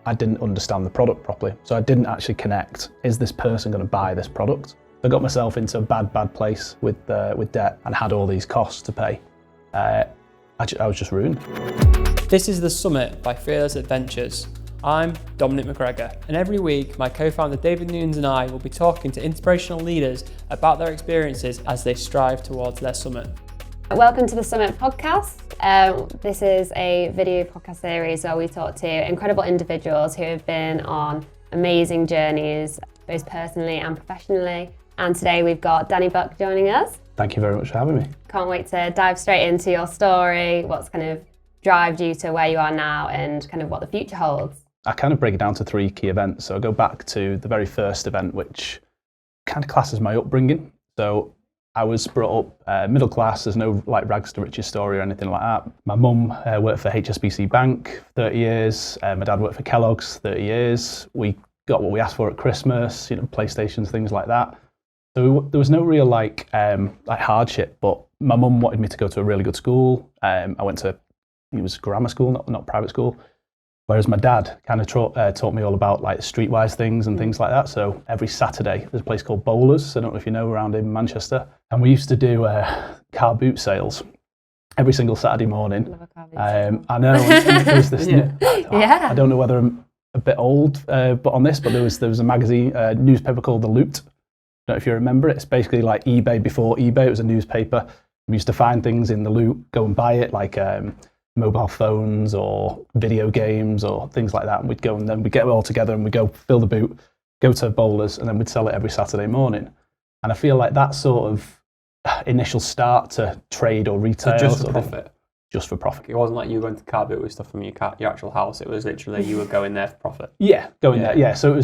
I didn't understand the product properly. So I didn't actually connect, is this person going to buy this product? I got myself into a bad place with debt and had all these costs to pay. I was just ruined. This is The Summit by Fearless Adventures. I'm Dominic McGregor, and every week my co-founder David Nunes and I will be talking to inspirational leaders about their experiences as they strive towards their summit. Welcome to the Summit podcast. This is a video podcast series where we talk to incredible individuals who have been on amazing journeys, both personally and professionally. And today we've got Danny Buck joining us. Thank you very much for having me. Can't wait to dive straight into your story, what's kind of driven you to where you are now and kind of what the future holds. I kind of break it down to 3 key events. So I go back to the very first event, which kind of classes my upbringing. So I was brought up middle class. There's no like rags to riches story or anything like that. My mum worked for HSBC Bank for 30 years. My dad worked for Kellogg's 30 years. We got what we asked for at Christmas, PlayStations, things like that. So there was no real like hardship, but my mum wanted me to go to a really good school. I went to, it was grammar school, not private school. Whereas my dad kind of taught me all about like streetwise things and things like that. So every Saturday, there's a place called Bowlers. I don't know if you know, around in Manchester. And we used to do car boot sales every single Saturday morning. Love a car boot sale. I know. And there was this, Yeah. I don't know whether I'm a bit old, but on this, but there was a magazine, newspaper called The Loot. I don't know if you remember it. It's basically like eBay before eBay. It was a newspaper. We used to find things in the Loot, go and buy it, like mobile phones or video games or things like that. And we'd go and then we'd get it all together and we'd go fill the boot, go to Bowlers, and then we'd sell it every Saturday morning. And I feel like that sort of initial start to trade or retail. So just for profit? Just for profit. It wasn't like you were going to car boot with stuff from your actual house. It was literally you were going there for profit. Yeah, going there. Yeah, so it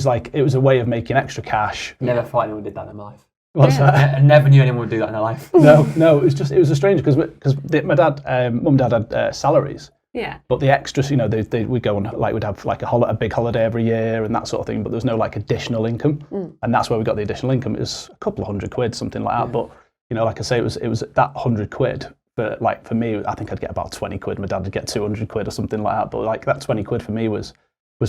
was a way of making extra cash. Never thought anyone did that in my life. What's that? I never knew anyone would do that in their life. No, it was a strange because my dad, mum and dad had salaries. Yeah. But the extras, we'd go on, like we'd have like a big holiday every year and that sort of thing. But there was no like additional income, and that's where we got the additional income. It was a couple of £100, something like that. Yeah. But like I say, it was that £100. But like for me, I think I'd get about 20 quid. My dad would get 200 quid or something like that. But like that 20 quid for me was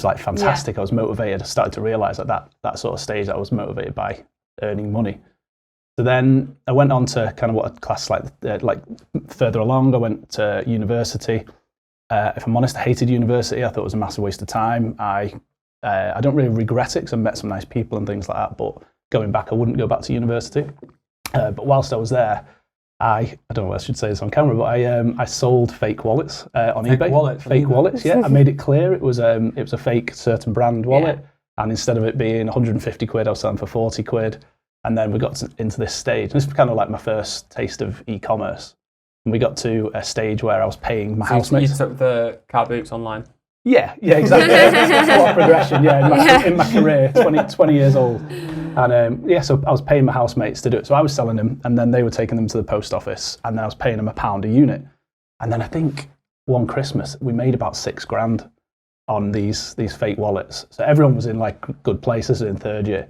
like fantastic. Yeah. I was motivated. I started to realise at that sort of stage that I was motivated by earning money. So then I went on to kind of what I'd class like further along. I went to university. If I'm honest, I hated university. I thought it was a massive waste of time. I don't really regret it because I met some nice people and things like that. But going back, I wouldn't go back to university. But whilst I was there, I don't know if I should say this on camera, but I sold fake wallets on eBay. Fake wallets, yeah. I made it clear it was a fake certain brand wallet, and instead of it being 150 quid, I was selling for 40 quid. And then we got into this stage. And this was kind of like my first taste of e-commerce. And we got to a stage where I was paying my housemates. You took the car boots online? Yeah, exactly. That's a lot of progression, in my career, 20 years old. And so I was paying my housemates to do it. So I was selling them, and then they were taking them to the post office, and then I was paying them £1 a unit. And then I think one Christmas, we made about £6,000 on these fake wallets. So everyone was in like good places in third year.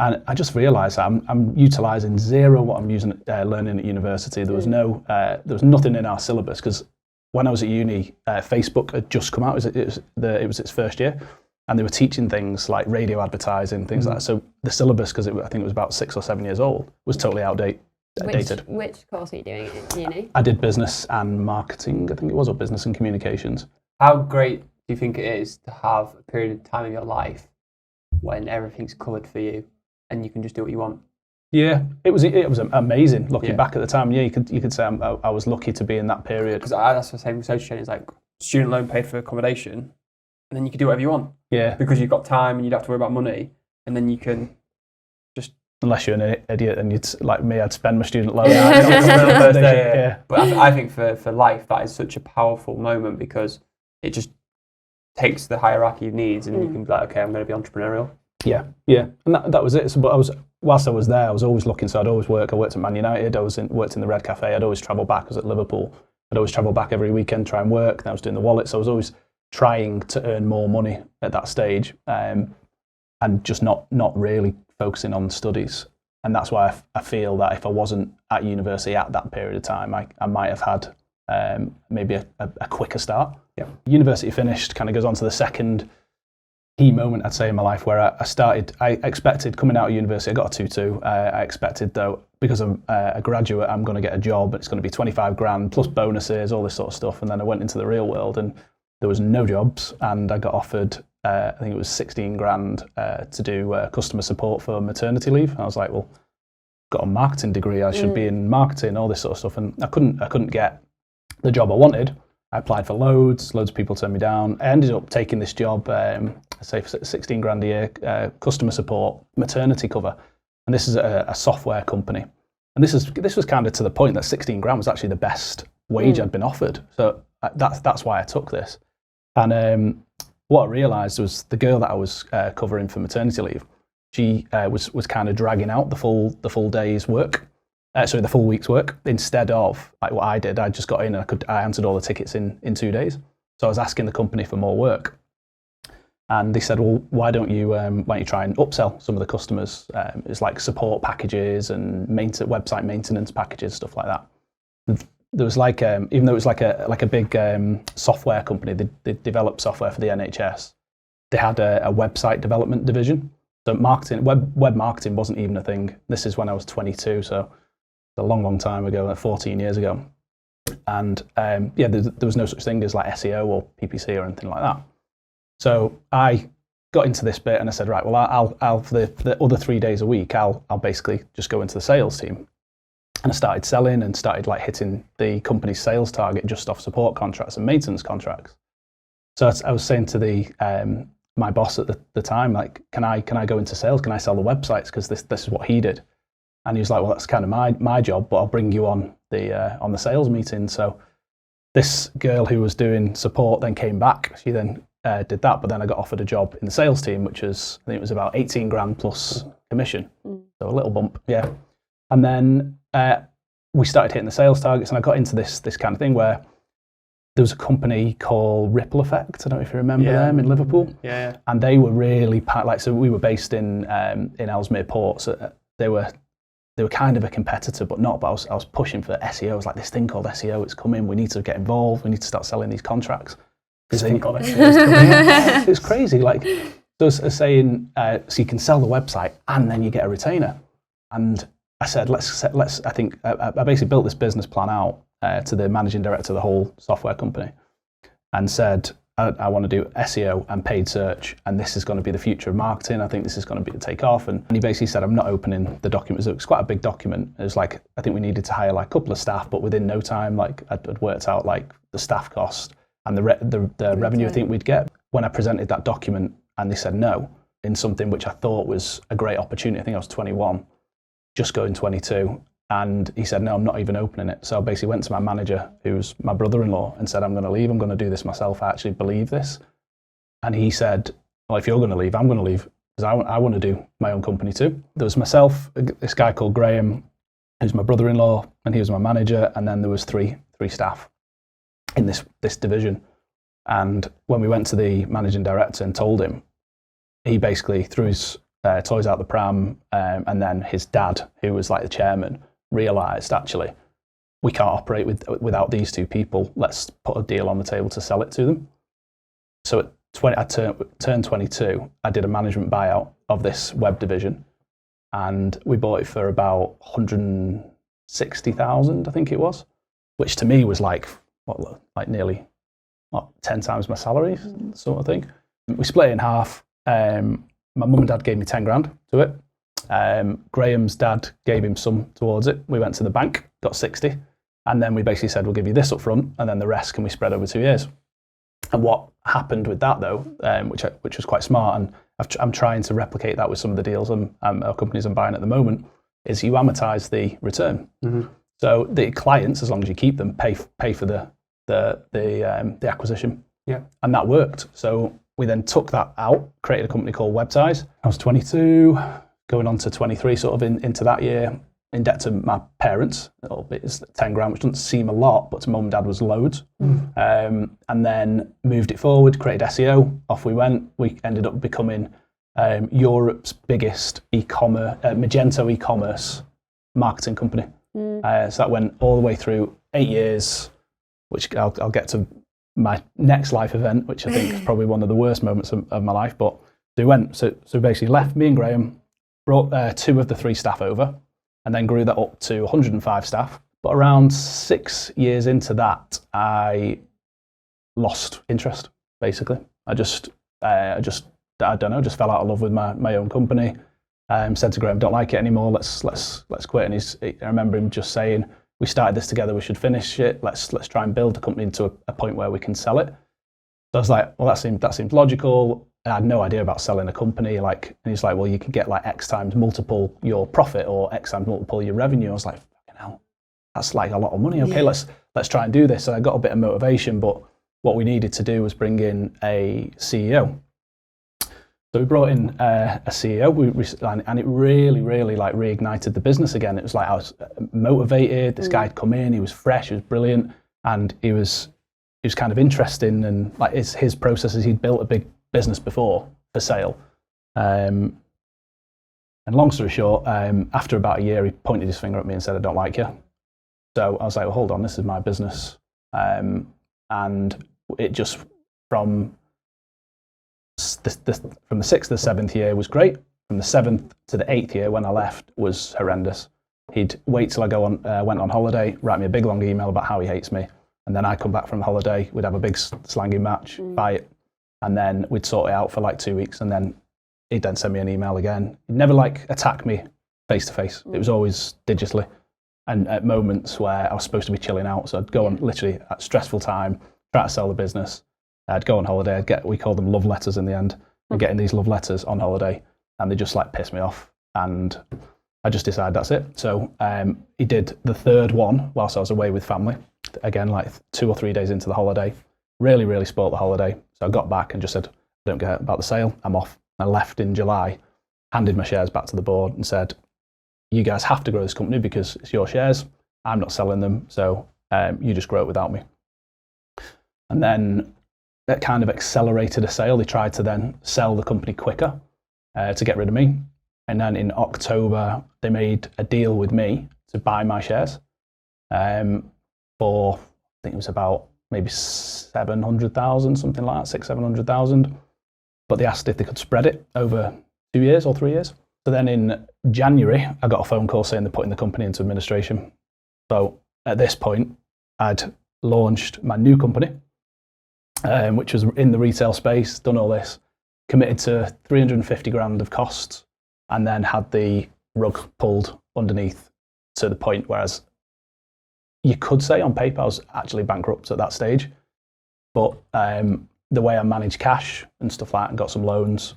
And I just realised that I'm utilising zero what I'm learning at university. There was there was nothing in our syllabus because when I was at uni, Facebook had just come out. It was its first year, and they were teaching things like radio advertising, things like that. So the syllabus, because I think it was about 6 or 7 years old, was totally outdated. Which course were you doing at uni? I did business and marketing, I think it was, or business and communications. How great do you think it is to have a period of time in your life when everything's covered for you? And you can just do what you want. Yeah, it was amazing looking back at the time. Yeah, you could say I was lucky to be in that period. Because that's the same with social chain. It's like student loan paid for accommodation, and then you can do whatever you want. Yeah. Because you've got time and you don't have to worry about money, and then you can just. Unless you're an idiot and you'd like me, I'd spend my student loan. But I think for life that is such a powerful moment because it just takes the hierarchy of needs, and you can be like, okay, I'm going to be entrepreneurial. Yeah, and that was it. So, but whilst I was there, I was always looking. So I'd always work. I worked at Man United. Worked in the Red Cafe. I'd always travel back. I was at Liverpool. I'd always travel back every weekend, try and work. Then I was doing the wallet. So I was always trying to earn more money at that stage, and just not really focusing on studies. And that's why I feel that if I wasn't at university at that period of time, I might have had maybe a quicker start. Yeah. University finished. Kind of goes on to the second key moment, I'd say, in my life where I expected coming out of university, I got a 2-2. I expected, though, because I'm a graduate, I'm going to get a job. It's going to be 25 grand plus bonuses, all this sort of stuff. And then I went into the real world and there was no jobs. And I got offered, I think it was 16 grand to do customer support for maternity leave. And I was like, well, got a marketing degree. I should be in marketing, all this sort of stuff. And I couldn't get the job I wanted. I applied for loads of people turned me down. I ended up taking this job, I say for 16 grand a year, customer support, maternity cover. And this is a software company. And this was kind of to the point that 16 grand was actually the best wage I'd been offered. So that's why I took this. And what I realised was the girl that I was covering for maternity leave, she was kind of dragging out the full day's work. The full week's work, instead of like what I did. I just got in and I answered all the tickets in 2 days. So I was asking the company for more work, and they said, "Well, why don't you try and upsell some of the customers? It's like support packages and website maintenance packages, stuff like that." There was like, even though it was like a big software company, they developed software for the NHS. They had a website development division. So web marketing wasn't even a thing. This is when I was 22, so a long time ago, like 14 years ago. And there was no such thing as like SEO or PPC or anything like that. So I got into this bit and I said, right, well, I'll for the other 3 days a week, I'll basically just go into the sales team. And I started selling and started like hitting the company's sales target just off support contracts and maintenance contracts. So I was saying to my boss at the time, like, can I go into sales? Can I sell the websites? Because this is what he did. And he was like, well, that's kind of my job, but I'll bring you on the sales meeting. So this girl who was doing support then came back. She then did that, but then I got offered a job in the sales team, which was, I think it was about 18 grand plus commission. So a little bump, yeah. And then we started hitting the sales targets, and I got into this kind of thing where there was a company called Ripple Effect. I don't know if you remember them in Liverpool. Yeah. And they were really so we were based in Ellesmere Port. So they were kind of a competitor, but not. But I was pushing for SEO. I was like, this thing called SEO, it's coming. We need to get involved. We need to start selling these contracts. This thing called SEO is coming. It's crazy. Like, those are saying, so you can sell the website and then you get a retainer. And I said, let's. I think I basically built this business plan out to the managing director of the whole software company, and said, I want to do SEO and paid search, and this is going to be the future of marketing. I think this is going to be the take off. And he basically said, I'm not opening the document. It was quite a big document. It was like, I think we needed to hire like a couple of staff, but within no time, like I'd worked out like the staff cost and the revenue I think we'd get. When I presented that document and they said no, in something which I thought was a great opportunity, I think I was 21, just going 22. And he said, no, I'm not even opening it. So I basically went to my manager, who's my brother-in-law, and said, I'm going to leave. I'm going to do this myself. I actually believe this. And he said, well, if you're going to leave, I'm going to leave, because I want to do my own company too. There was myself, this guy called Graham, who's my brother-in-law, and he was my manager. And then there was three staff in this division. And when we went to the managing director and told him, he basically threw his toys out the pram. And then his dad, who was like the chairman, realised, actually, we can't operate without these two people. Let's put a deal on the table to sell it to them. So at I turned 22, I did a management buyout of this web division, and we bought it for about 160,000, I think it was, which to me was like nearly 10 times my salary, sort of thing. We split it in half. My mum and dad gave me 10 grand to it. Graham's dad gave him some towards it. We went to the bank, got 60, and then we basically said, we'll give you this up front, and then the rest can we spread over 2 years. And what happened with that, though, which was quite smart, and I'm trying to replicate that with some of the deals our companies I'm buying at the moment, is you amortize the return. Mm-hmm. So the clients, as long as you keep them, pay for the acquisition. Yeah, and that worked. So we then took that out, created a company called Websize. I was 22. Going on to 23, sort of into that year, in debt to my parents. A little bit, it's 10 grand, which doesn't seem a lot, but to mum and dad was loads. And then moved it forward, created SEO, off we went. We ended up becoming Europe's biggest Magento e-commerce marketing company. So that went all the way through 8 years, which I'll get to my next life event, which I think is probably one of the worst moments of my life, but So we basically left, me and Graham, brought 2 of the 3 staff over, and then grew that up to 105 staff. But around 6 years into that, I lost interest, basically. I don't know, just fell out of love with my own company. Said to Graham, don't like it anymore, let's quit. And I remember him just saying, we started this together, we should finish it, let's try and build the company into a point where we can sell it. So I was like, well, that seems logical. I had no idea about selling a company. And he's like, well, you can get like X times multiple your profit or X times multiple your revenue. I was like, fucking hell, that's like a lot of money. Okay, let's try and do this. So I got a bit of motivation, but what we needed to do was bring in a CEO. So we brought in a CEO, and it really, really like reignited the business again. It was like I was motivated. This guy had come in, he was fresh, he was brilliant, and he was kind of interesting, and like his processes. He'd built a big business before for sale. And long story short, after about a year, he pointed his finger at me and said, "I don't like you." So I was like, "Well, hold on, this is my business," and it just from the 6th to the 7th year was great. From the 7th to the 8th year, when I left, was horrendous. He'd wait till I went on holiday, write me a big long email about how he hates me, and then I'd come back from holiday, we'd have a big slanging match, fight, and then we'd sort it out for like 2 weeks, and then he'd then send me an email again. He'd never like attack me face to face. It was always digitally, and at moments where I was supposed to be chilling out, so I'd go on literally at stressful time, try to sell the business. I'd go on holiday, we called them love letters in the end. I'm getting these love letters on holiday, and they just like piss me off. And I just decided that's it. So he did the 3rd one whilst I was away with family. Again, like 2 or 3 days into the holiday. Really, really spoilt the holiday. So I got back and just said, I don't care about the sale, I'm off. I left in July, handed my shares back to the board and said, you guys have to grow this company because it's your shares. I'm not selling them, so you just grow it without me. And then that kind of accelerated a sale. They tried to then sell the company quicker to get rid of me. And then in October, they made a deal with me to buy my shares for, I think it was about maybe 700,000, something like that, 700,000. But they asked if they could spread it over 2 years or 3 years. So then in January, I got a phone call saying they're putting the company into administration. So at this point, I'd launched my new company, which was in the retail space, done all this, committed to 350 grand of costs, and then had the rug pulled underneath to the point whereas you could say on paper I was actually bankrupt at that stage. But the way I managed cash and stuff like that and got some loans,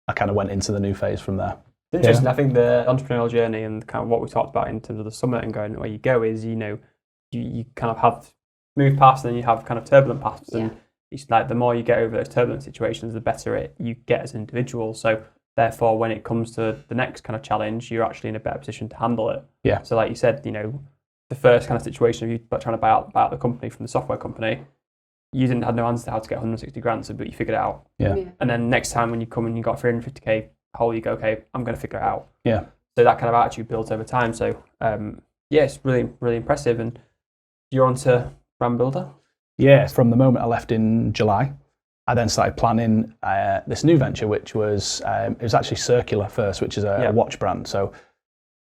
I kind of went into the new phase from there. It's interesting. I think the entrepreneurial journey and kind of what we talked about in terms of the summit and going where you go is, you kind of have smooth paths and then you have kind of turbulent paths. Yeah. And it's like the more you get over those turbulent situations, the better you get as an individual. So therefore, when it comes to the next kind of challenge, you're actually in a better position to handle it. Yeah. So like you said, the first kind of situation of you trying to buy out the company from the software company, you didn't have no answer to how to get 160 grand, but you figured it out. Yeah. And then next time when you come and you got 350k hole, you go, okay, I'm going to figure it out. Yeah. So that kind of attitude builds over time. So it's really, really impressive. And you're on to brand builder? Yeah, from the moment I left in July, I then started planning this new venture, which was, it was actually Circulr first, which is a watch brand. So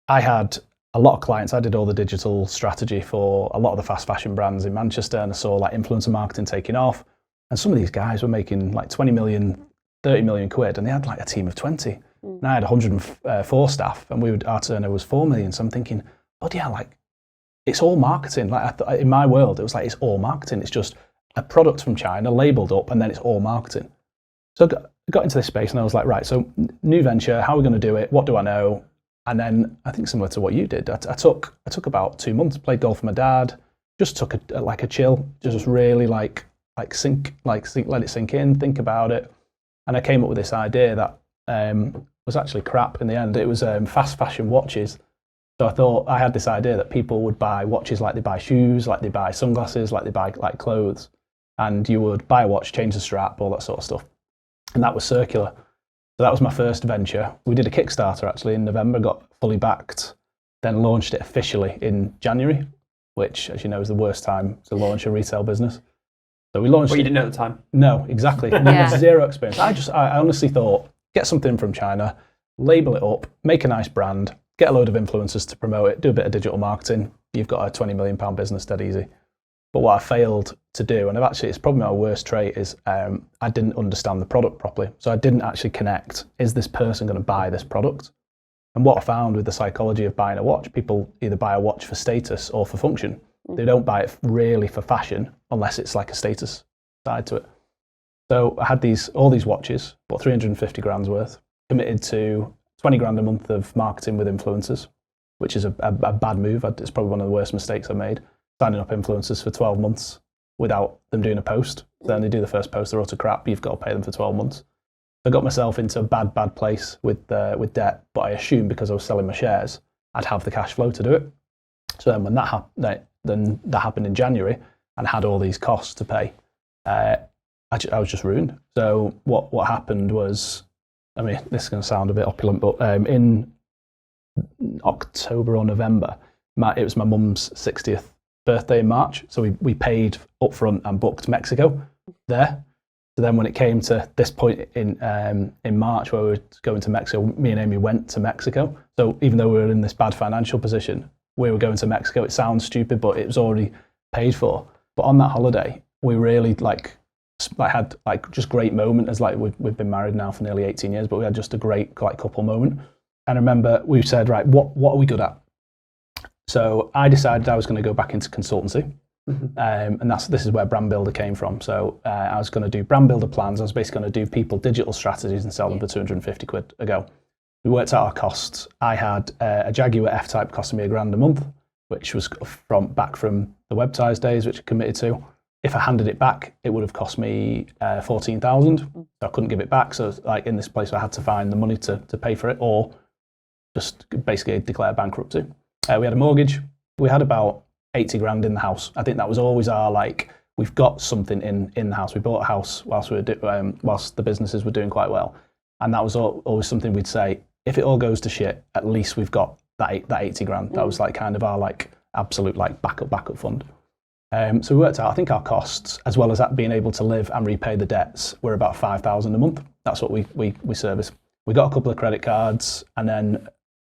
I had a lot of clients. I did all the digital strategy for a lot of the fast fashion brands in Manchester, and I saw like influencer marketing taking off. And some of these guys were making like 20 million, 30 million quid, and they had like a team of 20. And I had 104 staff, and our turnover was 4 million. So I'm thinking, bloody hell, like, it's all marketing. Like in my world, it was like, it's all marketing. It's just a product from China labeled up, and then it's all marketing. So I got into this space, and I was like, right, so new venture, how are we going to do it? What do I know? And then I think similar to what you did, I took about 2 months, played golf with my dad, just took a chill, just really let it sink in, think about it. And I came up with this idea that was actually crap in the end. It was fast fashion watches. So I thought I had this idea that people would buy watches like they buy shoes, like they buy sunglasses, like they buy like clothes. And you would buy a watch, change the strap, all that sort of stuff. And that was Circulr. So that was my first venture. We did a Kickstarter actually in November, got fully backed, then launched it officially in January, which, as you know, is the worst time to launch a retail business. So we launched. What you didn't know at the time. No, exactly. Yeah. Zero experience. I honestly thought, get something from China, label it up, make a nice brand, get a load of influencers to promote it, do a bit of digital marketing. You've got a £20 million business dead easy. But what I failed to do, and it's probably my worst trait, is I didn't understand the product properly. So I didn't actually connect, is this person going to buy this product? And what I found with the psychology of buying a watch, people either buy a watch for status or for function. They don't buy it really for fashion unless it's like a status side to it. So I had all these watches, bought 350 grand's worth, committed to 20 grand a month of marketing with influencers, which is a bad move. It's probably one of the worst mistakes I made. Signing up influencers for 12 months without them doing a post. Then they do the first post, they're utter crap, you've got to pay them for 12 months. I got myself into a bad place with debt, but I assumed because I was selling my shares, I'd have the cash flow to do it. So then when that happened in January and had all these costs to pay, I was just ruined. So what happened was, I mean, this is going to sound a bit opulent, but in October or November, it was my mum's 60th birthday in March. So we paid upfront and booked Mexico there. So then when it came to this point in March where we were going to Mexico, me and Amy went to Mexico. So even though we were in this bad financial position, we were going to Mexico. It sounds stupid, but it was already paid for. But on that holiday, we really had just great moment as we've been married now for nearly 18 years, but we had just a great couple moment. And I remember we said, right, what are we good at? So I decided I was going to go back into consultancy. And this is where Brand Builder came from. So I was going to do Brand Builder plans. I was basically going to do people digital strategies and sell them for 250 quid a go. We worked out our costs. I had a Jaguar F-Type costing me £1,000 a month, which was back from the web ties days, which I committed to. If I handed it back, it would have cost me 14,000. So I couldn't give it back. So in this place, I had to find the money to pay for it, or just basically declare bankruptcy. We had a mortgage. We had about 80 grand in the house. I think that was always our we've got something in the house. We bought a house whilst the businesses were doing quite well, and that was always something we'd say, if it all goes to shit, at least we've got that 80 grand. That was kind of our absolute backup fund. So we worked out, I think our costs, as well as that being able to live and repay the debts, were about 5,000 a month. That's what we service. We got a couple of credit cards, and then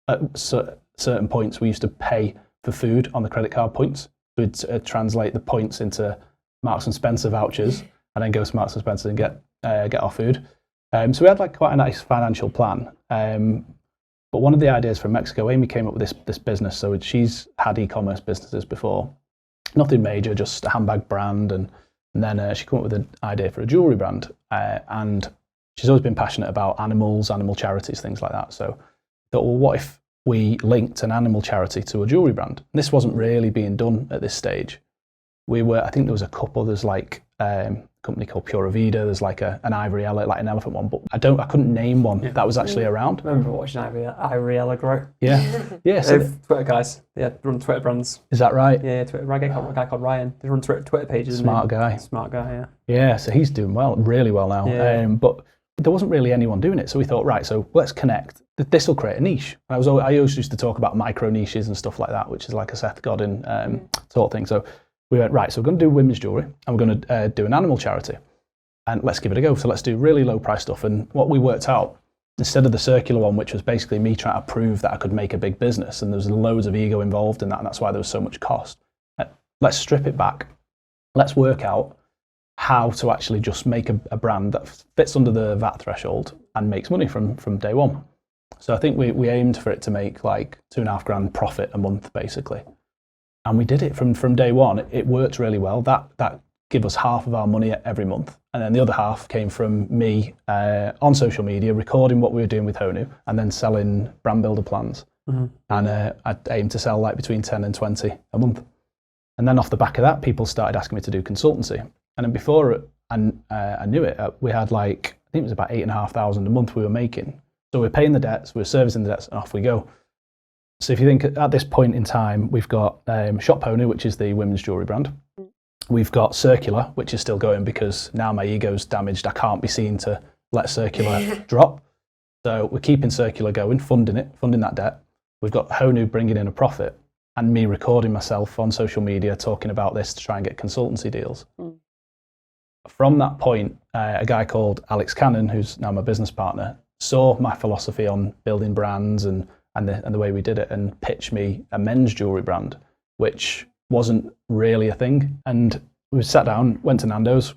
at certain points we used to pay for food on the credit card points. We'd translate the points into Marks and Spencer vouchers, and then go to Marks and Spencer and get our food. So we had quite a nice financial plan. But one of the ideas from Mexico, Amy came up with this business. So she's had e-commerce businesses before, nothing major, just a handbag brand, and then she came up with an idea for a jewellery brand. And she's always been passionate about animals, animal charities, things like that. So I thought, well, what if we linked an animal charity to a jewellery brand? And this wasn't really being done at this stage. I think there was a couple, there's a company called Pura Vida, there's an ivory an elephant one, but I couldn't name one that was actually around. I remember watching Ivory Ella grow. Yeah. Yeah. So Twitter guys, run Twitter brands. Is that right? Yeah, Twitter. A guy called Ryan. They run Twitter pages. Smart guy, yeah. Yeah, so he's doing really well now. Yeah. But there wasn't really anyone doing it, so we thought, right, so let's connect. This will create a niche. I always used to talk about micro niches and stuff like that, which is like a Seth Godin sort of thing. So we went, right, so we're going to do women's jewellery, and we're going to do an animal charity, and let's give it a go. So let's do really low price stuff. And what we worked out, instead of the Circulr one, which was basically me trying to prove that I could make a big business, and there was loads of ego involved in that, and that's why there was so much cost. Let's strip it back. Let's work out how to actually just make a brand that fits under the VAT threshold and makes money from day one. So I think we aimed for it to make £2,500 profit a month, basically. And we did it from day one. It worked really well. That gave us half of our money every month. And then the other half came from me on social media, recording what we were doing with Honu, and then selling Brand Builder plans. Mm-hmm. And I aimed to sell think 10 and 20 a month. And then off the back of that, people started asking me to do consultancy. And then before I knew it, we had I think it was about 8,500 a month we were making. So we're paying the debts, we're servicing the debts, and off we go. So if you think at this point in time, we've got Shop Honu, which is the women's jewellery brand. We've got Circulr, which is still going because now my ego's damaged. I can't be seen to let Circulr drop. So we're keeping Circulr going, funding that debt. We've got Honu bringing in a profit, and me recording myself on social media talking about this to try and get consultancy deals. from that point, a guy called Alex Cannon, who's now my business partner, saw my philosophy on building brands and the way we did it, and pitched me a men's jewellery brand, which wasn't really a thing. And we sat down, went to Nando's,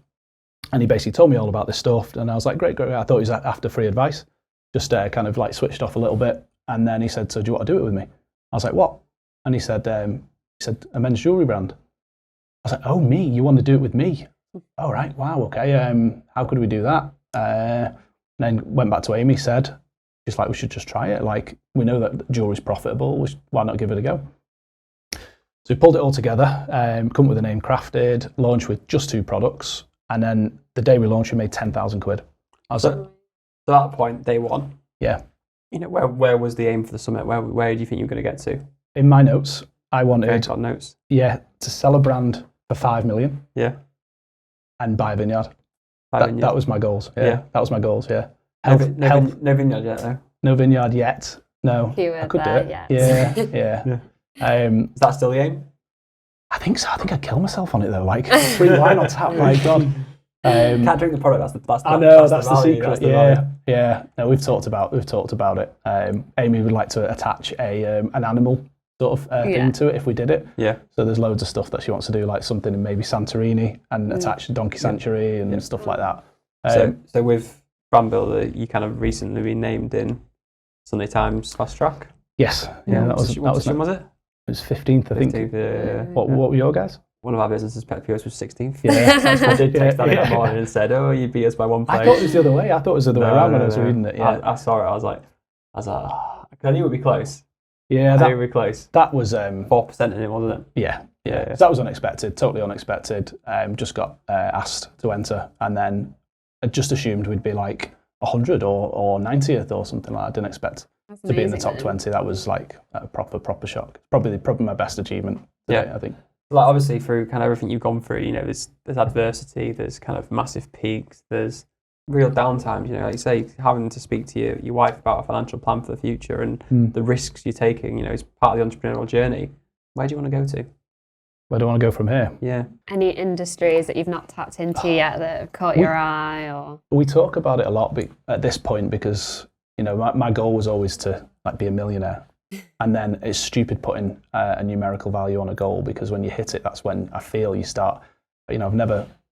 and he basically told me all about this stuff. And I was like, great. I thought he was after free advice, just kind of like switched off a little bit. And then he said, so do you want to do it with me? I was like, what? And he said, a men's jewellery brand. I was like, oh, me? You want to do it with me? All right, wow, okay. How could we do that? And then went back to Amy, said, she's like, we should just try it. Like, we know that jewellery's profitable. Why not give it a go? So we pulled it all together, come up with the name Crafted, launched with just 2 products. And then the day we launched, we made 10,000 quid. I was like, So at that point, day one, yeah. you know, where was the aim for the summit? Where do you think you were going to get to? In my notes, I wanted, Got notes. yeah, to sell a brand for 5 million. Yeah. And buy a vineyard. Vineyard. That was my goals. Yeah. That was my goals. Yeah. No vineyard yet, though. No vineyard yet. No. Keyword I could do there, it. yet. Yeah. Is that still the aim? I think so. I think I'd kill myself on it though. Like free wine on tap. My God. Can't drink the product. I know that's the value, secret. that's the value. Yeah. No, we've talked about it. Amy would like to attach an animal sort of thing to it if we did it. Yeah. So there's loads of stuff that she wants to do, like something in maybe Santorini and attach a donkey sanctuary and stuff like that. So with Brand Builder, you kind of recently been named in Sunday Times Fast Track. Yes. Yeah. That was it? It was 15th, I think. 15th, yeah. What were your guys? One of our businesses, Pet POs, was 16th. Yeah. I did text Danny that morning and said, "Oh, you beat us by 1 place." I thought it was the other way. I thought it was the other way around when I was reading it. Yeah. I saw it. I was like, oh, I knew it would be close. Yeah. I knew it would be close. That was 4% in it, wasn't it? Yeah. So that was unexpected. Totally unexpected. Just got asked to enter, and then I just assumed we'd be like 100 or 90th or something like that. I didn't expect to be in the top 20. That was like a proper shock. Probably my best achievement today, I think. Like obviously through kind of everything you've gone through, you know, there's adversity, there's kind of massive peaks, there's real downtimes, you know, like you say, having to speak to your wife about a financial plan for the future and the risks you're taking, you know, is part of the entrepreneurial journey. Where do you want to go to? Where do I want to go from here? Yeah. Any industries that you've not tapped into yet that have caught your eye? Or We talk about it a lot at this point because, you know, my goal was always to like be a millionaire. And then it's stupid putting a numerical value on a goal, because when you hit it, that's when I feel you start, you know,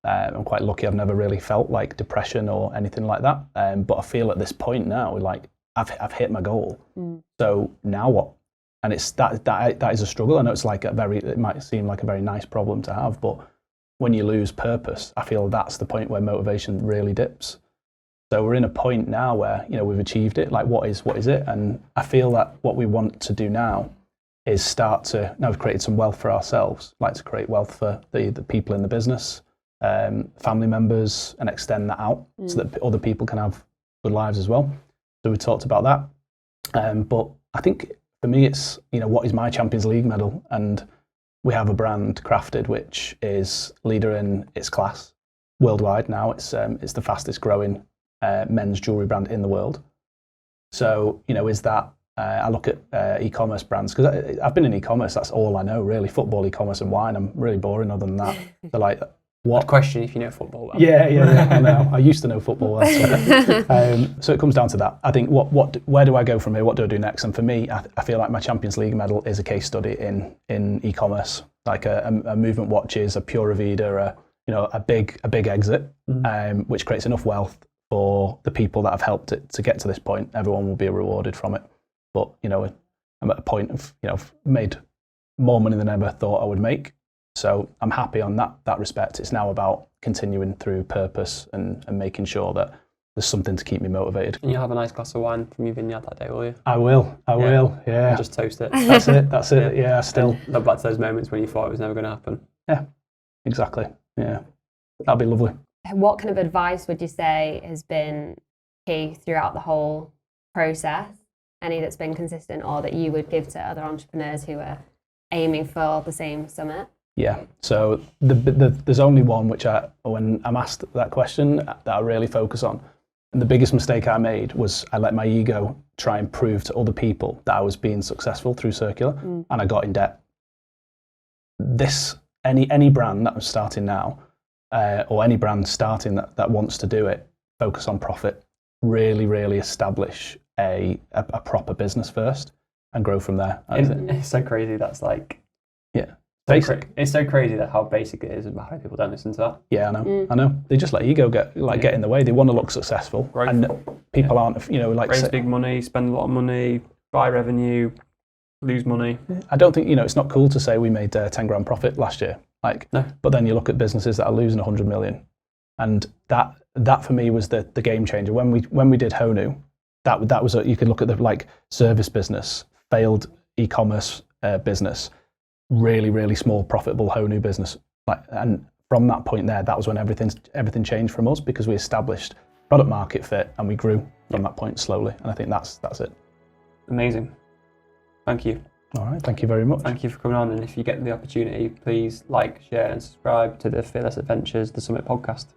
I'm quite lucky. I've never really felt like depression or anything like that. But I feel at this point now, like I've hit my goal. So now what? And it's that is a struggle. I know it's like it might seem like a very nice problem to have, but when you lose purpose, I feel that's the point where motivation really dips. So we're in a point now where, you know, we've achieved it. Like, what is it? And I feel that what we want to do now is now we've created some wealth for ourselves, like to create wealth for the people in the business, family members, and extend that out so that other people can have good lives as well. So we talked about that. But I think for me, it's, you know, what is my Champions League medal? And we have a brand, Crafted, which is leader in its class worldwide now. It's the fastest growing men's jewellery brand in the world. So, you know, is that, I look at e-commerce brands, because I've been in e-commerce, that's all I know really, football, e-commerce and wine. I'm really boring other than that. So like, what? I'd question if you know football well. Yeah, I know. I used to know football well. So it comes down to that. I think, where do I go from here? What do I do next? And for me, I feel like my Champions League medal is a case study in e-commerce, like a Movement Watches, a Pura Vida, a big exit, which creates enough wealth for the people that have helped it to get to this point. Everyone will be rewarded from it. But, you know, I'm at a point of, you know, I've made more money than I ever thought I would make. So I'm happy on that respect. It's now about continuing through purpose and making sure that there's something to keep me motivated. And you'll have a nice glass of wine from your vineyard that day, will you? I will, yeah. And just toast it. That's it, yeah, still. And look back to those moments when you thought it was never going to happen. Yeah, exactly, yeah. That'd be lovely. what kind of advice would you say has been key throughout the whole process? Any that's been consistent or that you would give to other entrepreneurs who are aiming for the same summit? Yeah, so there's only one which when I'm asked that question, that I really focus on. And the biggest mistake I made was I let my ego try and prove to other people that I was being successful through Circulr, and I got in debt. Any brand that I'm starting now, or any brand starting that wants to do it, focus on profit, really establish a proper business first and grow from there. It's so crazy. That's like, yeah, basic. It's so crazy that how basic it is and how people don't listen to that. Yeah, I know. They just let ego get in the way. They want to look successful, Growth. and people aren't, Raise big money, spend a lot of money, buy revenue, lose money. I don't think, it's not cool to say we made 10 grand profit last year. No. But then you look at businesses that are losing 100 million, and that for me was the game changer. When we did Honu, that was you could look at the service business, failed e-commerce business, really small profitable Honu business, and from that point there, that was when everything changed from us, because we established product market fit and we grew from that point slowly. And I think that's it. Amazing. Thank you. All right, thank you very much. Thank you for coming on, and if you get the opportunity, please like, share and subscribe to the Fearless Adventures, the Summit podcast.